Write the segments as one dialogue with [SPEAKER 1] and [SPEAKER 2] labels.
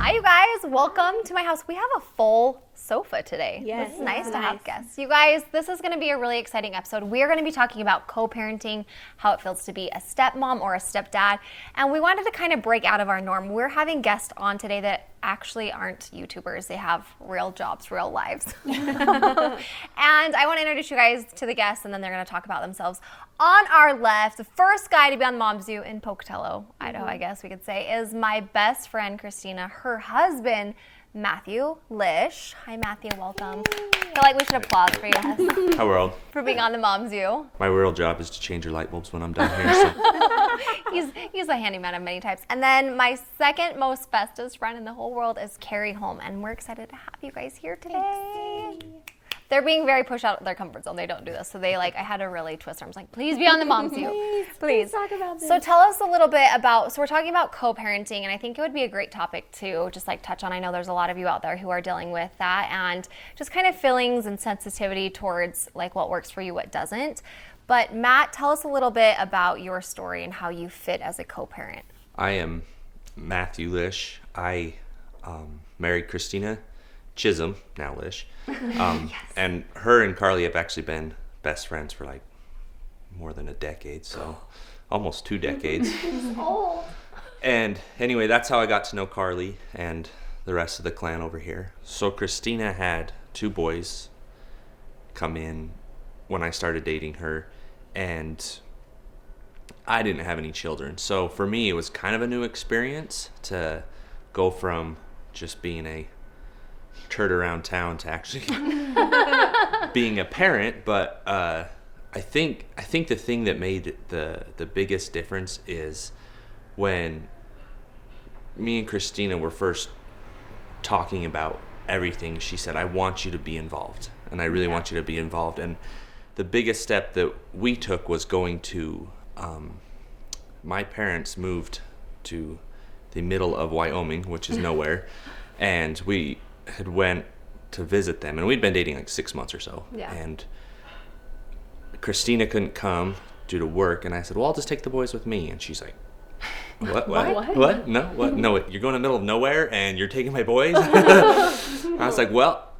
[SPEAKER 1] Hi, you guys. Welcome to my house. We have a full sofa today.
[SPEAKER 2] Yes.
[SPEAKER 1] It's nice to have guests. You guys, this is going to be a really exciting episode. We are going to be talking about co-parenting, how it feels to be a stepmom or a stepdad. And we wanted to kind of break out of our norm. We're having guests on today that actually aren't YouTubers. They have real jobs, real lives. And I want to introduce you guys to the guests, and then they're going to talk about themselves. On our left, the first guy to be on Mom's View in Pocatello, Idaho, I guess we could say, is my best friend, Christina. Her husband, Matthew Lish. Hi, Matthew. Welcome. I feel like we should applaud for you.
[SPEAKER 3] Hi, world.
[SPEAKER 1] For being on the Mom's View.
[SPEAKER 3] My real job is to change your light bulbs when I'm done here. So.
[SPEAKER 1] He's a handyman of many types. And then my second most bestest friend in the whole world is Carrie home, and we're excited to have you guys here today. They're being very pushed out of their comfort zone. They don't do this. So I had to really twist arms, like, please be on the Mom's View.
[SPEAKER 2] Please talk about this.
[SPEAKER 1] So tell us a little bit about, so we're talking about co-parenting, and I think it would be a great topic to just like touch on. I know there's a lot of you out there who are dealing with that, and just kind of feelings and sensitivity towards like what works for you, what doesn't. But Matt, tell us a little bit about your story and how you fit as a co-parent.
[SPEAKER 3] I am Matthew Lish. I married Christina Chisholm, now Lish.
[SPEAKER 1] Yes.
[SPEAKER 3] And her and Carly have actually been best friends for like more than a decade, so almost 2 decades. And anyway, that's how I got to know Carly and the rest of the clan over here. So Christina had 2 boys come in when I started dating her, and I didn't have any children. So for me, it was kind of a new experience to go from just being a turd around town to actually being a parent. But I think the thing that made the biggest difference is when me and Christina were first talking about everything. She said, I want you to be involved, and I really want you to be involved. And the biggest step that we took was going to my parents moved to the middle of Wyoming, which is nowhere, and we had went to visit them, and we'd been dating like 6 months or so.
[SPEAKER 1] Yeah.
[SPEAKER 3] And Christina couldn't come due to work, and I said, well, I'll just take the boys with me. And she's like, what? No, what? No, you're going to the middle of nowhere and you're taking my boys? I was like, well,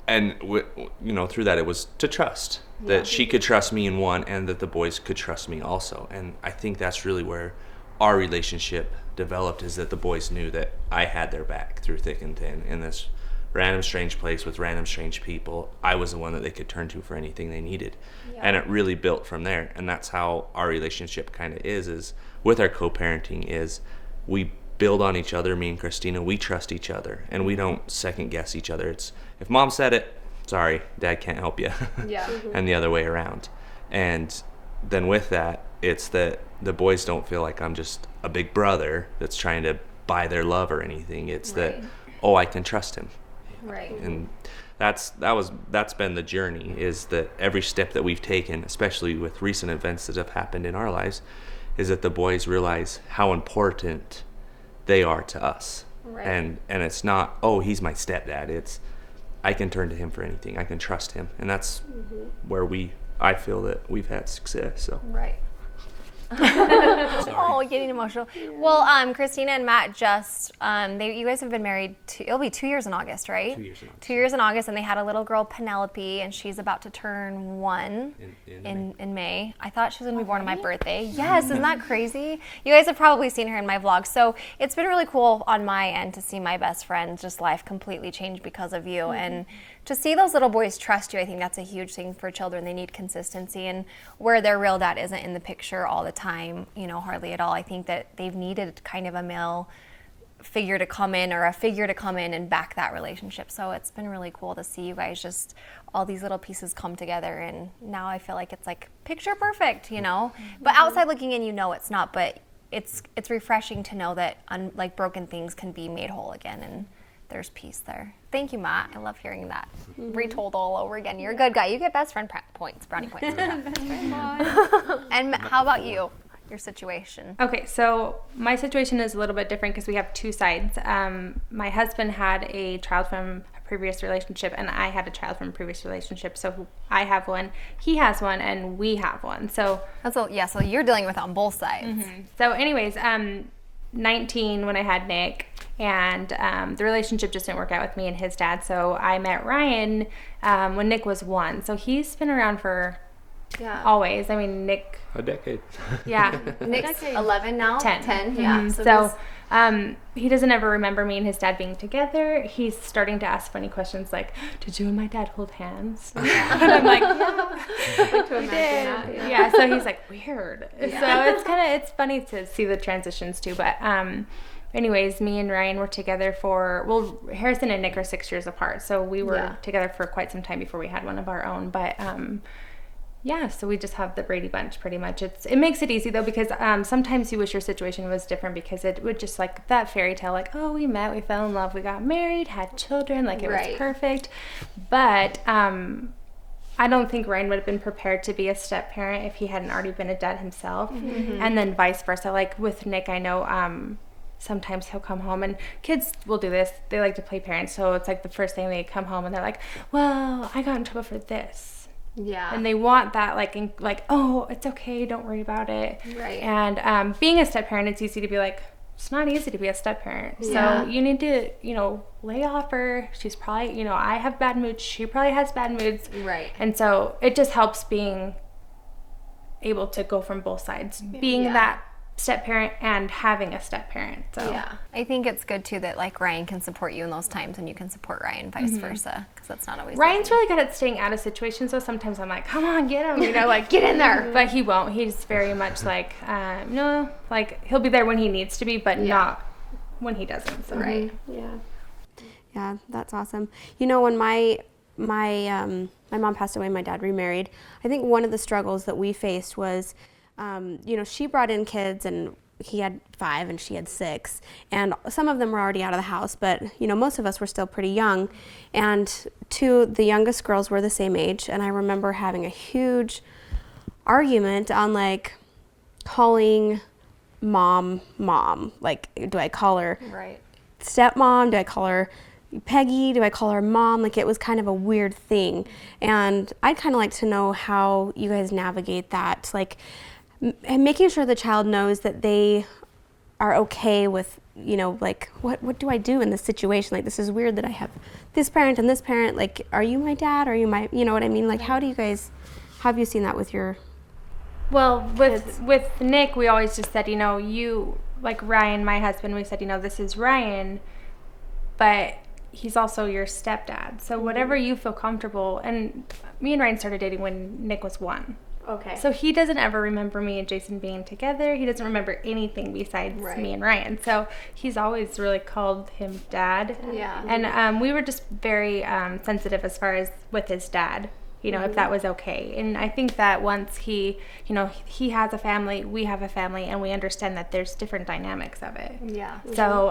[SPEAKER 3] and through that it was to trust that she could trust me in one, and that the boys could trust me also. And I think that's really where our relationship developed, is that the boys knew that I had their back through thick and thin in this random strange place with random strange people. I was the one that they could turn to for anything they needed. And it really built from there. And that's how our relationship kind of is with our co-parenting, is we build on each other. Me and Christina, we trust each other, and we don't second guess each other. It's, if mom said it, sorry, dad can't help you. And the other way around. And then with that, it's that the boys don't feel like I'm just a big brother that's trying to buy their love or anything. It's that, I can trust him.
[SPEAKER 1] Right.
[SPEAKER 3] And that's been the journey, is that every step that we've taken, especially with recent events that have happened in our lives, is that the boys realize how important they are to us.
[SPEAKER 1] Right.
[SPEAKER 3] And it's not, he's my stepdad. It's, I can turn to him for anything. I can trust him. And that's where I feel that we've had success. So.
[SPEAKER 1] Right. Getting emotional. Well, Christina and Matt just, you guys have been married, it'll be 2 years in August, right?
[SPEAKER 3] 2 years in August.
[SPEAKER 1] 2 years in August, and they had a little girl, Penelope, and she's about to turn 1 in May. I thought she was going to be born on my birthday. Yes, isn't that crazy? You guys have probably seen her in my vlog. So it's been really cool on my end to see my best friend's just life completely change because of you. And to see those little boys trust you, I think that's a huge thing for children. They need consistency, and where their real dad isn't in the picture all the time, hardly at all. I think that they've needed kind of a male figure to come in, or a figure to come in and back that relationship. So it's been really cool to see you guys just all these little pieces come together, and now I feel like it's like picture perfect, But outside looking in, it's not, but it's refreshing to know that like broken things can be made whole again, and there's peace there. Thank you, Matt. I love hearing that. Retold all over again. You're a good guy. You get best friend points, brownie points. And how about you? Your situation?
[SPEAKER 2] Okay, so my situation is a little bit different because we have 2 sides. My husband had a child from a previous relationship, and I had a child from a previous relationship. So I have one, he has one, and we have one. So
[SPEAKER 1] so you're dealing with it on both sides.
[SPEAKER 2] So anyways, 19 when I had Nick, and the relationship just didn't work out with me and his dad. So I met Ryan when Nick was 1. So he's been around for always. I mean, Nick...
[SPEAKER 3] A decade.
[SPEAKER 2] Yeah.
[SPEAKER 1] Nick's 11 now?
[SPEAKER 2] 10.
[SPEAKER 1] Yeah.
[SPEAKER 2] Mm-hmm. So he doesn't ever remember me and his dad being together. He's starting to ask funny questions like, did you and my dad hold hands? And I'm like, yeah. Yeah, so he's like, weird. Yeah. So it's funny to see the transitions too. But anyways, me and Ryan were together Harrison and Nick are 6 years apart. So we were together for quite some time before we had one of our own. But so we just have the Brady Bunch pretty much. It makes it easy though, because sometimes you wish your situation was different, because it would just like that fairy tale, like, oh, we met, we fell in love, we got married, had children, like it was perfect. But I don't think Ryan would have been prepared to be a step parent if he hadn't already been a dad himself. Mm-hmm. And then vice versa. Like with Nick, I know sometimes he'll come home, and kids will do this. They like to play parents. So it's like the first thing they come home and they're like, well, I got in trouble for this. Yeah. And they want that, like, oh, it's okay, don't worry about it. Right. And being a step parent, it's easy to be like, it's not easy to be a step parent. Yeah. So you need to, lay off her. She's probably, I have bad moods. She probably has bad moods. Right. And so it just helps being able to go from both sides. Being that step parent and having a step parent. So
[SPEAKER 1] yeah, I think it's good too that like Ryan can support you in those times and you can support Ryan, vice versa, because that's not always
[SPEAKER 2] Ryan's really good at staying out of situations, so sometimes I'm like, come on, get him, like get in there. But he won't. He's very much like no, like he'll be there when he needs to be, but not when he doesn't. So.
[SPEAKER 1] Right.
[SPEAKER 4] Yeah, that's awesome. When my mom passed away, my dad remarried, I think one of the struggles that we faced was she brought in kids, and he had 5 and she had 6, and some of them were already out of the house, but most of us were still pretty young, and 2, the youngest girls were the same age, and I remember having a huge argument on like calling mom, like, do I call her stepmom, do I call her Peggy, do I call her mom? Like, it was kind of a weird thing, and I'd kind of like to know how you guys navigate that, like and making sure the child knows that they are okay with, like, what do I do in this situation? Like, this is weird that I have this parent and this parent. Like, are you my dad? Are you my, you know what I mean? Like, how have you seen that with your
[SPEAKER 2] Well, with Nick, we always just said, you, like Ryan, my husband, we said, this is Ryan, but he's also your stepdad. So whatever you feel comfortable. And me and Ryan started dating when Nick was 1. Okay. So he doesn't ever remember me and Jason being together. He doesn't remember anything besides me and Ryan. So he's always really called him dad. Yeah. And we were just very sensitive as far as with his dad, if that was okay. And I think that once he has a family, we have a family, and we understand that there's different dynamics of it. Yeah. So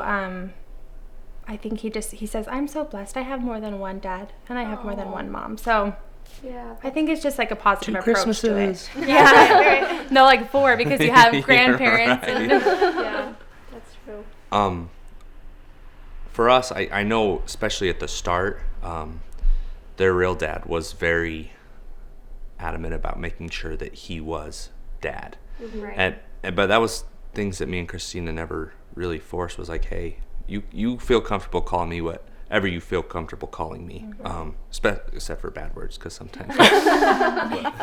[SPEAKER 2] I think he says, I'm so blessed. I have more than one dad, and I have more than one mom. So yeah, I think it's just like a positive approach to it. Yeah. No, like 4, because you have grandparents.
[SPEAKER 4] Right. Yeah, that's true.
[SPEAKER 3] For us, I know, especially at the start, their real dad was very adamant about making sure that he was dad. Right. But that was things that me and Christina never really forced, was like, hey, you feel comfortable calling me whatever you feel comfortable calling me, except for bad words, because sometimes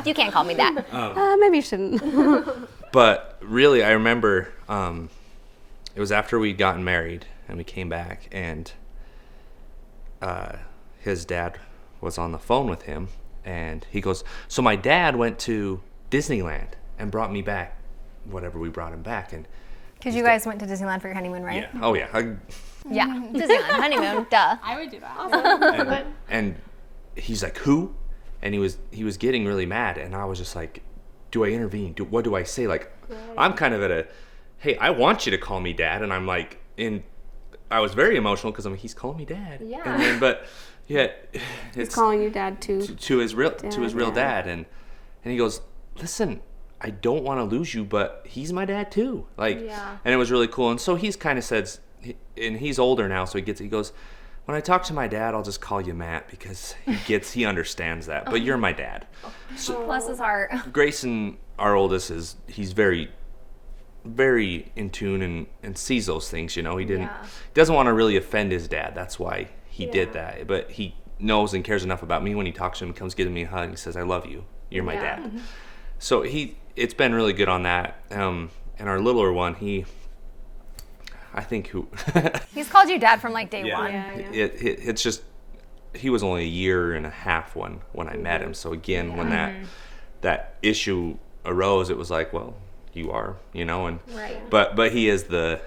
[SPEAKER 1] you can't call me that.
[SPEAKER 4] Maybe you shouldn't.
[SPEAKER 3] But really, I remember it was after we'd gotten married and we came back, and his dad was on the phone with him, and he goes, so my dad went to Disneyland and brought me back whatever we brought him back. And
[SPEAKER 1] because you guys went to Disneyland for your honeymoon, right?
[SPEAKER 3] Yeah. Oh, yeah.
[SPEAKER 1] Yeah. Disneyland, honeymoon, duh.
[SPEAKER 2] I would do that. Awesome.
[SPEAKER 3] And he's like, who? And he was getting really mad, and I was just like, do I intervene? What do I say? Like, I'm kind of at a, hey, I want you to call me dad, and I'm like, I was very emotional because he's calling me dad. Yeah. And then, but yeah,
[SPEAKER 4] he's calling you dad to
[SPEAKER 3] his real dad, and he goes, listen, I don't want to lose you, but he's my dad too. Like, and it was really cool. And so he's kind of says, and he's older now, so he goes, when I talk to my dad, I'll just call you Matt, because he understands that. But you're my dad.
[SPEAKER 1] So, bless his heart.
[SPEAKER 3] Grayson, our oldest, he's very very in tune and sees those things, you know. He doesn't want to really offend his dad. That's why he did that. But he knows and cares enough about me. When he talks to him, comes giving me a hug, and he says, I love you. You're my dad. Mm-hmm. So it's been really good on that. And our littler one, he's
[SPEAKER 1] called you dad from like day one.
[SPEAKER 3] It's just, he was only a year and a half when I met him. So again, when that issue arose, it was like, well, you are, you know, and but he is the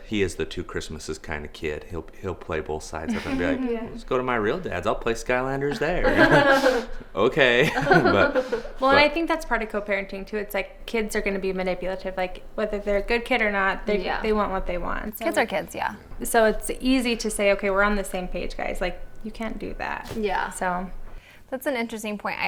[SPEAKER 3] two Christmases kind of kid. He'll play both sides of it and be like, let's go to my real dad's. I'll play Skylanders there. Okay.
[SPEAKER 2] And I think that's part of co-parenting too. It's like kids are going to be manipulative. Like whether they're a good kid or not, they want what they want. So,
[SPEAKER 1] kids are kids, yeah.
[SPEAKER 2] So it's easy to say, okay, we're on the same page, guys. Like you can't do that.
[SPEAKER 1] Yeah.
[SPEAKER 2] So
[SPEAKER 1] that's an interesting point.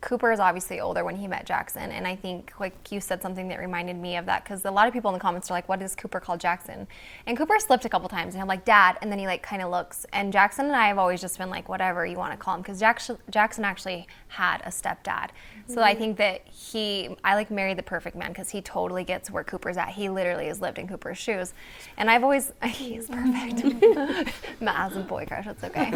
[SPEAKER 1] Cooper is obviously older when he met Jackson, and I think like you said something that reminded me of that, because a lot of people in the comments are like, what does Cooper call Jackson? And Cooper slipped a couple times, and I'm like, Dad, and then he like kind of looks, and Jackson and I have always just been like, whatever you want to call him, because Jackson actually had a stepdad. So I think that I like married the perfect man, because he totally gets where Cooper's at. He literally has lived in Cooper's shoes, and he's perfect. Matt has a boy crush, it's okay.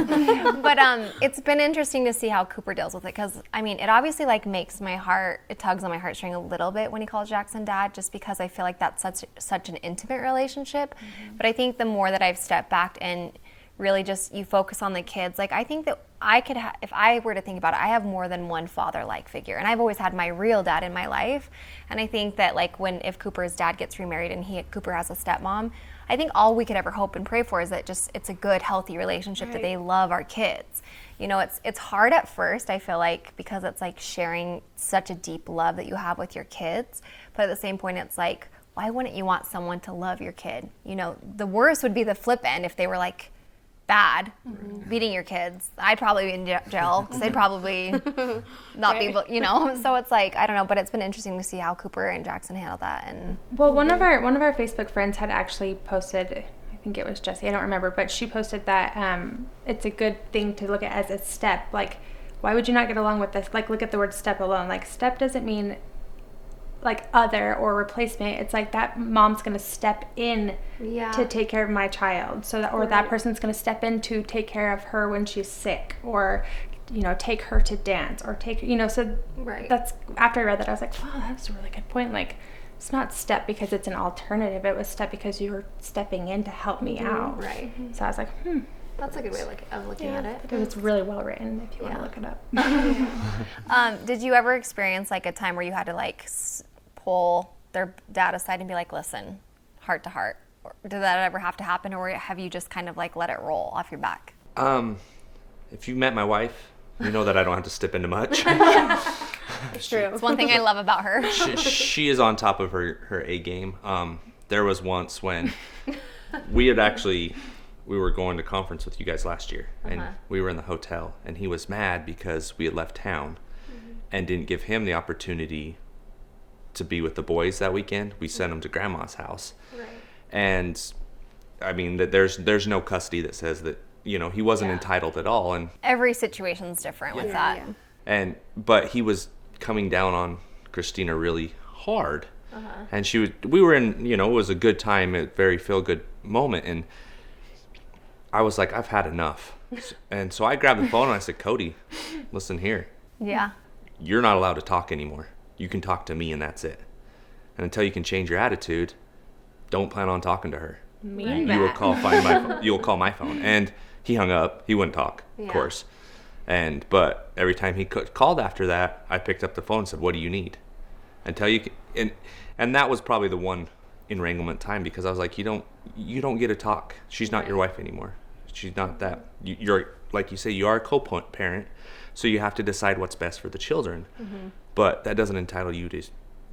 [SPEAKER 1] But it's been interesting to see how Cooper deals with it, because I mean, it obviously like makes my heart, it tugs on my heartstring a little bit when he calls Jackson dad, just because I feel like that's such an intimate relationship. But I think the more that I've stepped back and really just you focus on the kids, like I think that I could if I were to think about it, I have more than one father-like figure, and I've always had my real dad in my life. And I think that like if Cooper's dad gets remarried and Cooper has a stepmom, I think all we could ever hope and pray for is that just it's a good, healthy relationship, that they love our kids. You know, it's hard at first, I feel like, because it's like sharing such a deep love that you have with your kids. But at the same point, it's like, why wouldn't you want someone to love your kid? You know, the worst would be the flip end if they were like bad, beating your kids. I'd probably be in jail, because they'd probably not be able, you know. So it's like, I don't know, but it's been interesting to see how Cooper and Jackson handle that. And
[SPEAKER 2] well, one of our Facebook friends had actually posted, I think it was Jessie, I don't remember, but she posted that it's a good thing to look at as a step. Like, why would you not get along with this? Like, look at the word step alone. Like, step doesn't mean like other or replacement. It's like that mom's going to step in to take care of my child, so that, or that person's going to step in to take care of her when she's sick, or you know, take her to dance, or take, you know. So that's, after I read that, I was like, wow, that's a really good point. Like, it's not step because it's an alternative. It was step because you were stepping in to help me out. Right. So I was like,
[SPEAKER 1] that's a good way of looking at it.
[SPEAKER 2] It was really well written, if you want to look it up.
[SPEAKER 1] Did you ever experience like a time where you had to like pull their dad aside and be like, listen, heart to heart? Or did that ever have to happen, or have you just kind of like let it roll off your back?
[SPEAKER 3] If you've met my wife, you know that I don't have to step into much.
[SPEAKER 1] It's true. It's one thing I love about her.
[SPEAKER 3] She is on top of her A game. There was once when we were going to conference with you guys last year, and we were in the hotel, and he was mad because we had left town and didn't give him the opportunity to be with the boys that weekend. We sent him to grandma's house. And I mean, that there's no custody that says that, you know, he wasn't entitled at all. And
[SPEAKER 1] every situation's different with that.
[SPEAKER 3] But he was coming down on Christina really hard. And we were in, you know, it was a good time, a very feel-good moment, and I was like, I've had enough. And so I grabbed the phone and I said, Cody, listen here. Yeah. You're not allowed to talk anymore. You can talk to me, and that's it. And until you can change your attitude, don't plan on talking to her. You'll call my phone. And he hung up. He wouldn't talk, of course. But every time he called after that, I picked up the phone and said, what do you need? Until you can, and that was probably the one enwranglement time, because I was like, you don't get to talk. She's not your wife anymore. She's not that. You're, like you say, you are a co-parent, so you have to decide what's best for the children. But that doesn't entitle you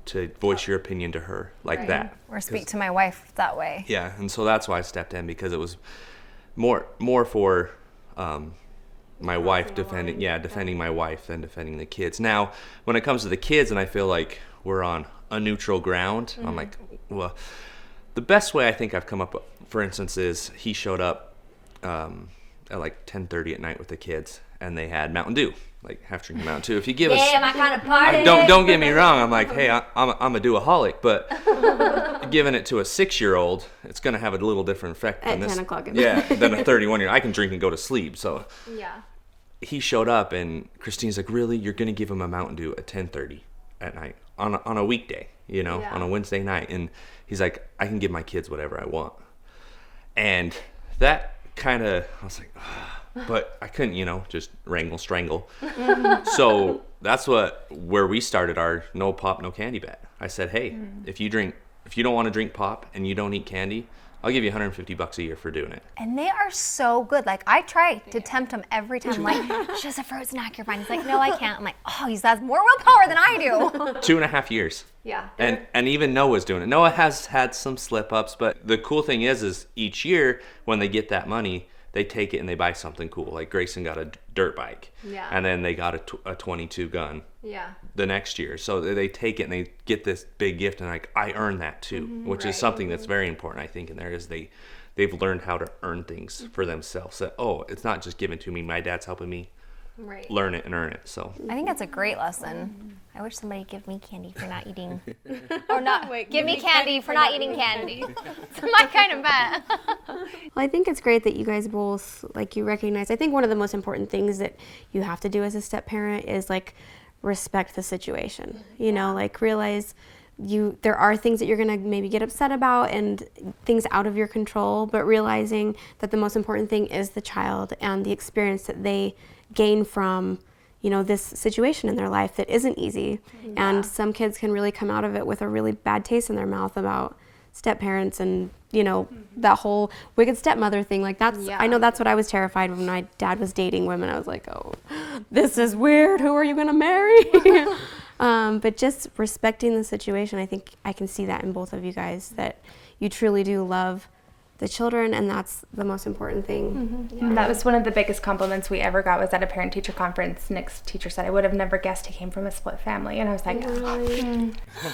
[SPEAKER 3] to voice your opinion to her like that,
[SPEAKER 1] or speak to my wife that way.
[SPEAKER 3] Yeah, and so that's why I stepped in, because it was more for my wife defending my wife than defending the kids. Now, when it comes to the kids, and I feel like we're on a neutral ground, I'm like, well, the best way I think I've come up with, for instance, is he showed up at like 10:30 at night with the kids, and they had Mountain Dew. like half drinking Mountain too. If you give us,
[SPEAKER 1] my kind of party.
[SPEAKER 3] don't get me wrong. I'm like, hey, I'm a do-aholic, but giving it to a 6-year-old, it's gonna have a little different effect
[SPEAKER 4] At
[SPEAKER 3] than
[SPEAKER 4] 10 o'clock.
[SPEAKER 3] than a 31-year-old. I can drink and go to sleep. So
[SPEAKER 1] Yeah.
[SPEAKER 3] he showed up, and Christine's like, really, you're gonna give him a Mountain Dew at 10:30 at night on a weekday, on a Wednesday night? And he's like, I can give my kids whatever I want. And that kind of, I was like, but I couldn't, just strangle. So that's where we started our no pop, no candy bet. I said, hey, if you don't want to drink pop and you don't eat candy, I'll give you $150 a year for doing it.
[SPEAKER 1] And they are so good. Like, I try to tempt him every time. I'm like, it's just a fruit snack, you're fine. He's like, no, I can't. I'm like, oh, he has more willpower than I do.
[SPEAKER 3] 2.5 years.
[SPEAKER 1] Yeah.
[SPEAKER 3] And even Noah's doing it. Noah has had some slip-ups, but the cool thing is each year when they get that money, they take it and they buy something cool. Like Grayson got a dirt bike.
[SPEAKER 1] Yeah.
[SPEAKER 3] And then they got a 22 gun.
[SPEAKER 1] Yeah.
[SPEAKER 3] The next year. So they take it and they get this big gift, and like, I earned that too, which is something that's very important, I think, in there, is they've learned how to earn things for themselves. That, it's not just given to me. My dad's helping me learn it and earn it. So
[SPEAKER 1] I think that's a great lesson. I wish somebody would give me candy for not eating. Or not, give me candy for not eating candy. It's my kind of bet.
[SPEAKER 4] Well, I think it's great that you guys both, you recognize, I think one of the most important things that you have to do as a step parent is respect the situation, realize there are things that you're going to maybe get upset about and things out of your control, but realizing that the most important thing is the child and the experience that they gain from this situation in their life that isn't easy. And some kids can really come out of it with a really bad taste in their mouth about step parents and that whole wicked stepmother thing. I know that's what I was terrified when my dad was dating women. I was like, oh, this is weird, who are you gonna marry? But just respecting the situation, I think I can see that in both of you guys, that you truly do love the children, and that's the most important thing.
[SPEAKER 2] Mm-hmm. Yeah. That was one of the biggest compliments we ever got, was at a parent-teacher conference. Nick's teacher said, I would have never guessed he came from a split family. And I was like,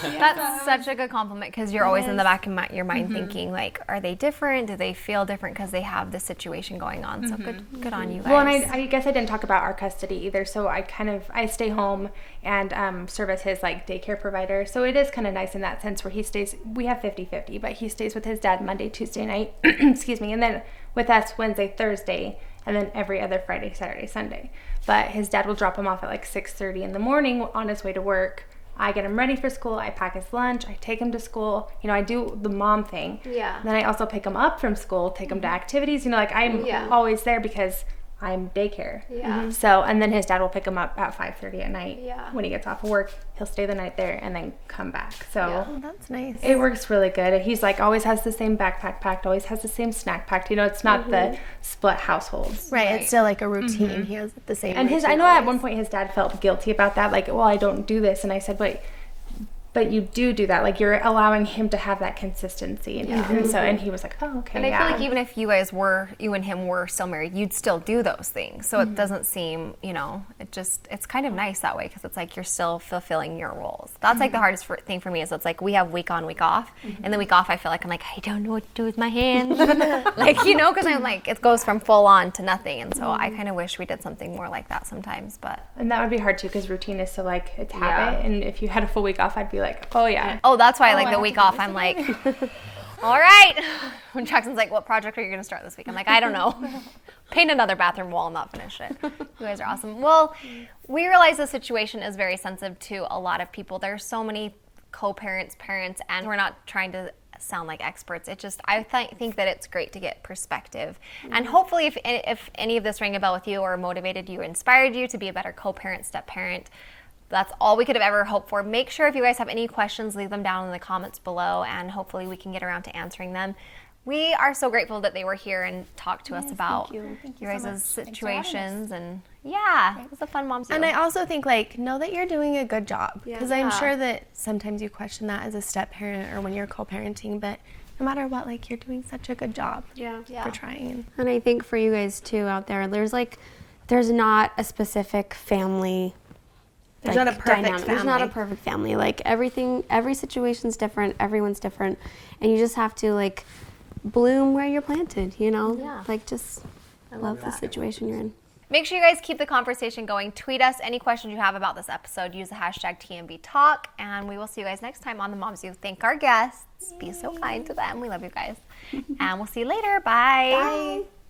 [SPEAKER 1] That's such a good compliment, because you're always in the back of your mind thinking, are they different? Do they feel different because they have this situation going on? So good on you guys.
[SPEAKER 2] Well, and I guess I didn't talk about our custody either. So I stay home and serve as his daycare provider. So it is kind of nice in that sense, where we have 50-50, but he stays with his dad Monday, Tuesday night, excuse me, and then with us Wednesday, Thursday, and then every other Friday, Saturday, Sunday. But his dad will drop him off at 6:30 in the morning on his way to work. I get him ready for school. I pack his lunch. I take him to school. I do the mom thing.
[SPEAKER 1] Yeah.
[SPEAKER 2] Then I also pick him up from school, take him to activities. I'm always there because I'm daycare.
[SPEAKER 1] Yeah.
[SPEAKER 2] So, and then his dad will pick him up at 5:30 at night.
[SPEAKER 1] Yeah.
[SPEAKER 2] When he gets off of work, he'll stay the night there and then come back. So
[SPEAKER 1] that's nice.
[SPEAKER 2] it works really good. He's always has the same backpack packed, always has the same snack packed. It's not the split households.
[SPEAKER 5] Right. It's still a routine. He has the same.
[SPEAKER 2] And I know at one point his dad felt guilty about that. Well, I don't do this. And I said, but you do that. You're allowing him to have that consistency. And he was like, oh, okay.
[SPEAKER 1] And I feel like even if you and him were still married, you'd still do those things. So it doesn't seem, it's kind of nice that way, because it's you're still fulfilling your roles. That's the hardest thing for me, is it's we have week on, week off. And the week off, I feel I'm I don't know what to do with my hands. Because I'm it goes from full on to nothing. And so I kind of wish we did something more like that sometimes. But
[SPEAKER 2] and that would be hard too, because routine is so it's habit. And if you had a full week off, I'd be oh yeah.
[SPEAKER 1] Oh, that's why the week off I'm all right. When Jackson's what project are you going to start this week? I'm I don't know. Paint another bathroom wall and not finish it. You guys are awesome. Well, we realize the situation is very sensitive to a lot of people. There's so many co-parents, parents, and we're not trying to sound like experts. I think that it's great to get perspective. And hopefully if any of this rang a bell with you or motivated you, inspired you to be a better co-parent, step parent, that's all we could have ever hoped for. Make sure if you guys have any questions, leave them down in the comments below, and hopefully we can get around to answering them. We are so grateful that they were here and talked to us about you guys' situations. And it was a fun mom.
[SPEAKER 5] And I also think know that you're doing a good job, because I'm sure that sometimes you question that as a step parent or when you're co-parenting, but no matter what, you're doing such a good job for trying.
[SPEAKER 4] And I think for you guys too out there, there's not a specific family.
[SPEAKER 5] There's not a perfect family.
[SPEAKER 4] There's not a perfect family. Every situation's different. Everyone's different, and you just have to bloom where you're planted. Just love the situation you're in.
[SPEAKER 1] Make sure you guys keep the conversation going. Tweet us any questions you have about this episode. Use the hashtag TMBTalk, and we will see you guys next time on The Moms You. Thank our guests. Be so kind to them. We love you guys. And we'll see you later. Bye.
[SPEAKER 4] Bye.